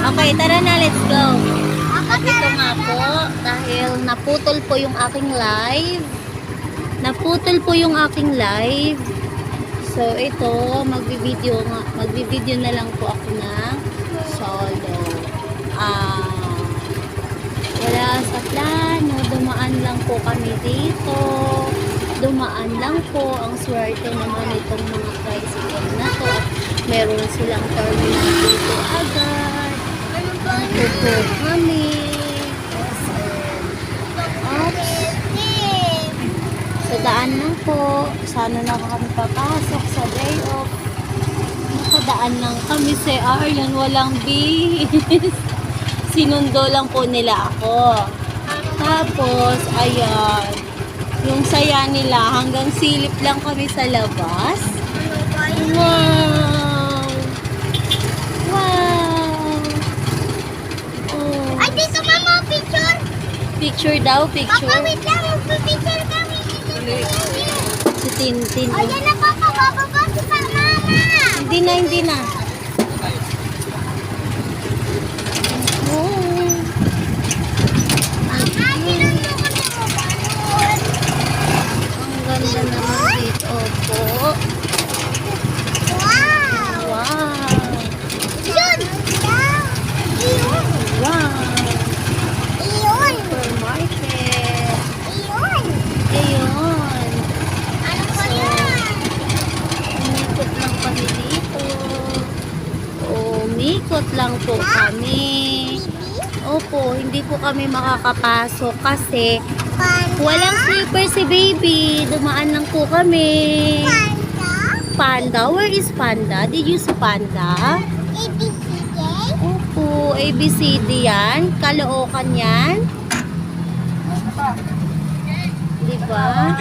Okay, tara na, let's go. Dito nga po, dahil naputol po yung aking live. Naputol po yung aking live. So, ito, magbi-video na lang po ako ng solo. Wala sa plano, dumaan lang po kami dito. Dumaan lang po, ang swerte naman itong mga tricycle na to. At meron silang terminal dito agad. Ito kami. Oops. So, daan lang po. Sana na kami papasok sa day off. Nakadaan lang kami sa Aryan. Walang bis. Sinundo lang po nila ako. Tapos, ayan. Yung saya nila, hanggang silip lang kami sa labas. Wow! Wow! Oh. Ay, dito mama, picture. Picture daw, picture. Papa, wait lang. Picture kami. Si Tintin. O, yan na, papa. Bababa si mama. Hindi na. Oh. Mama, sinundo ko na mo. Ang ganda naman dito po. Wow. Wow! Yun. Iyon. Wow! Iyon. Supermarket. Iyon. Ayun. Ano ba yan? Umikot lang kami dito. Umikot lang po kami. Opo, hindi po kami makakapasok kasi Panda. walang slipper si baby. Dumaan lang po kami. Panda. Panda? Where is Panda? Did you see Panda? ABCD. Opo, ABCD yan. Kalookan yan. Diba?